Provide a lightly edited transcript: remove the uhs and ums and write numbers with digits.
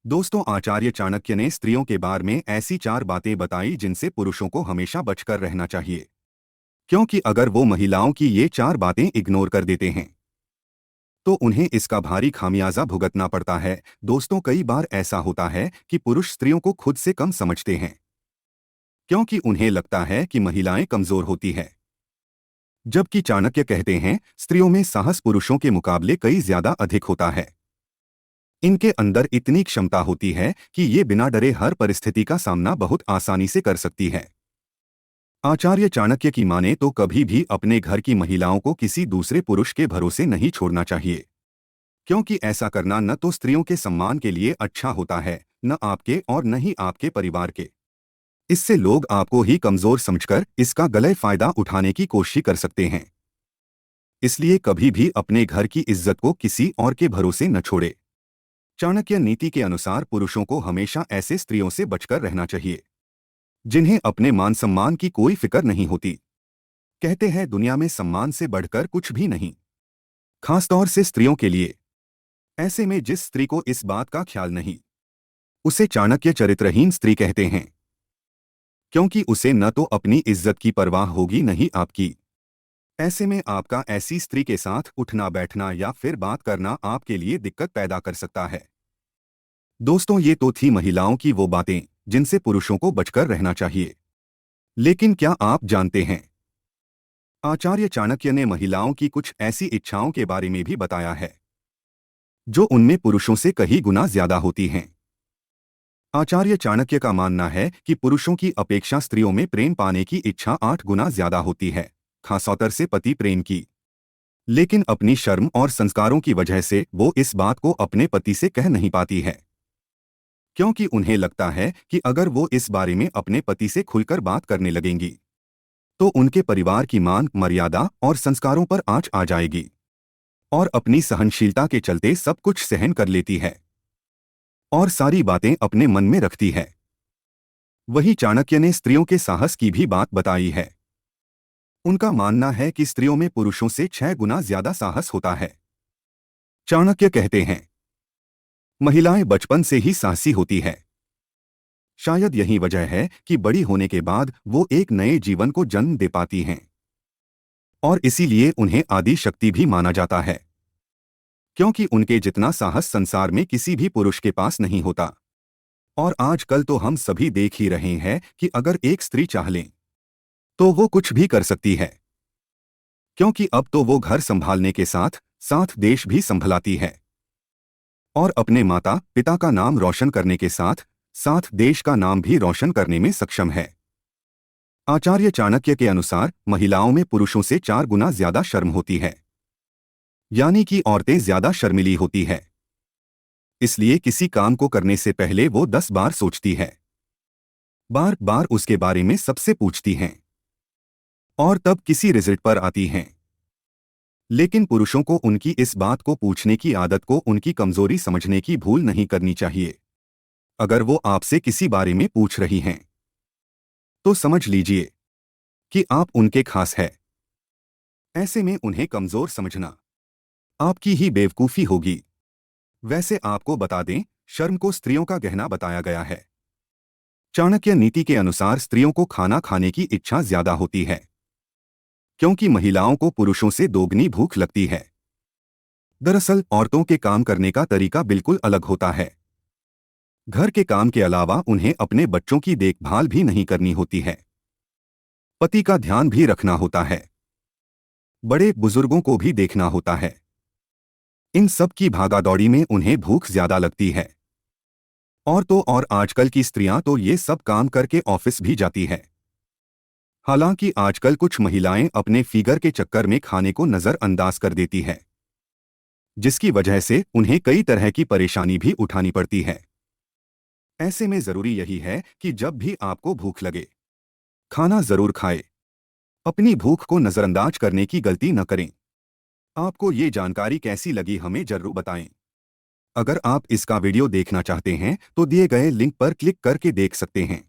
दोस्तों, आचार्य चाणक्य ने स्त्रियों के बारे में ऐसी 4 बातें बताई जिनसे पुरुषों को हमेशा बचकर रहना चाहिए। क्योंकि अगर वो महिलाओं की ये 4 बातें इग्नोर कर देते हैं तो उन्हें इसका भारी खामियाजा भुगतना पड़ता है। दोस्तों, कई बार ऐसा होता है कि पुरुष स्त्रियों को खुद से कम समझते हैं क्योंकि उन्हें लगता है कि महिलाएं कमजोर होती है। जबकि चाणक्य कहते हैं स्त्रियों में साहस पुरुषों के मुकाबले कई ज्यादा अधिक होता है। इनके अंदर इतनी क्षमता होती है कि ये बिना डरे हर परिस्थिति का सामना बहुत आसानी से कर सकती है। आचार्य चाणक्य की माने तो कभी भी अपने घर की महिलाओं को किसी दूसरे पुरुष के भरोसे नहीं छोड़ना चाहिए, क्योंकि ऐसा करना न तो स्त्रियों के सम्मान के लिए अच्छा होता है, न आपके और न ही आपके परिवार के। इससे लोग आपको ही कमजोर समझकर इसका गलत फायदा उठाने की कोशिश कर सकते हैं। इसलिए कभी भी अपने घर की इज्जत को किसी और के भरोसे न छोड़े। चाणक्य नीति के अनुसार पुरुषों को हमेशा ऐसे स्त्रियों से बचकर रहना चाहिए जिन्हें अपने मान सम्मान की कोई फिक्र नहीं होती। कहते हैं दुनिया में सम्मान से बढ़कर कुछ भी नहीं, खासतौर से स्त्रियों के लिए। ऐसे में जिस स्त्री को इस बात का ख्याल नहीं, उसे चाणक्य चरित्रहीन स्त्री कहते हैं, क्योंकि उसे न तो अपनी इज्जत की परवाह होगी न ही आपकी। ऐसे में आपका ऐसी स्त्री के साथ उठना बैठना या फिर बात करना आपके लिए दिक्कत पैदा कर सकता है। दोस्तों, ये तो थी महिलाओं की वो बातें जिनसे पुरुषों को बचकर रहना चाहिए। लेकिन क्या आप जानते हैं, आचार्य चाणक्य ने महिलाओं की कुछ ऐसी इच्छाओं के बारे में भी बताया है जो उनमें पुरुषों से कई गुना ज्यादा होती हैं। आचार्य चाणक्य का मानना है कि पुरुषों की अपेक्षा स्त्रियों में प्रेम पाने की इच्छा 8 गुना ज्यादा होती है, खासतौर से पति प्रेम की। लेकिन अपनी शर्म और संस्कारों की वजह से वो इस बात को अपने पति से कह नहीं पाती है, क्योंकि उन्हें लगता है कि अगर वो इस बारे में अपने पति से खुलकर बात करने लगेंगी तो उनके परिवार की मान मर्यादा और संस्कारों पर आंच आ जाएगी, और अपनी सहनशीलता के चलते सब कुछ सहन कर लेती है और सारी बातें अपने मन में रखती है। वहीं चाणक्य ने स्त्रियों के साहस की भी बात बताई है। उनका मानना है कि स्त्रियों में पुरुषों से 6 गुना ज्यादा साहस होता है। चाणक्य कहते हैं महिलाएं बचपन से ही साहसी होती है। शायद यही वजह है कि बड़ी होने के बाद वो एक नए जीवन को जन्म दे पाती हैं, और इसीलिए उन्हें आदि शक्ति भी माना जाता है, क्योंकि उनके जितना साहस संसार में किसी भी पुरुष के पास नहीं होता। और आजकल तो हम सभी देख ही रहे हैं कि अगर एक स्त्री चाह ले तो वो कुछ भी कर सकती है, क्योंकि अब तो वो घर संभालने के साथ साथ देश भी संभलाती है और अपने माता पिता का नाम रोशन करने के साथ साथ देश का नाम भी रोशन करने में सक्षम है। आचार्य चाणक्य के अनुसार महिलाओं में पुरुषों से 4 गुना ज्यादा शर्म होती है, यानी कि औरतें ज्यादा शर्मिली होती है। इसलिए किसी काम को करने से पहले वो 10 बार सोचती है, बार बार उसके बारे में सबसे पूछती हैं और तब किसी रिजल्ट पर आती हैं। लेकिन पुरुषों को उनकी इस बात को पूछने की आदत को उनकी कमजोरी समझने की भूल नहीं करनी चाहिए। अगर वो आपसे किसी बारे में पूछ रही हैं तो समझ लीजिए कि आप उनके खास है। ऐसे में उन्हें कमजोर समझना आपकी ही बेवकूफ़ी होगी। वैसे आपको बता दें, शर्म को स्त्रियों का गहना बताया गया है। चाणक्य नीति के अनुसार स्त्रियों को खाना खाने की इच्छा ज्यादा होती है, क्योंकि महिलाओं को पुरुषों से दोगुनी भूख लगती है। दरअसल औरतों के काम करने का तरीका बिल्कुल अलग होता है। घर के काम के अलावा उन्हें अपने बच्चों की देखभाल भी नहीं करनी होती है, पति का ध्यान भी रखना होता है, बड़े बुजुर्गों को भी देखना होता है। इन सब की भागादौड़ी में उन्हें भूख ज्यादा लगती है। और तो और आजकल की स्त्रियां तो ये सब काम करके ऑफिस भी जाती है। हालांकि आजकल कुछ महिलाएं अपने फिगर के चक्कर में खाने को नजरअंदाज कर देती है, जिसकी वजह से उन्हें कई तरह की परेशानी भी उठानी पड़ती है। ऐसे में जरूरी यही है कि जब भी आपको भूख लगे, खाना जरूर खाएं। अपनी भूख को नजरअंदाज करने की गलती न करें। आपको ये जानकारी कैसी लगी हमें जरूर बताएं। अगर आप इसका वीडियो देखना चाहते हैं तो दिए गए लिंक पर क्लिक करके देख सकते हैं।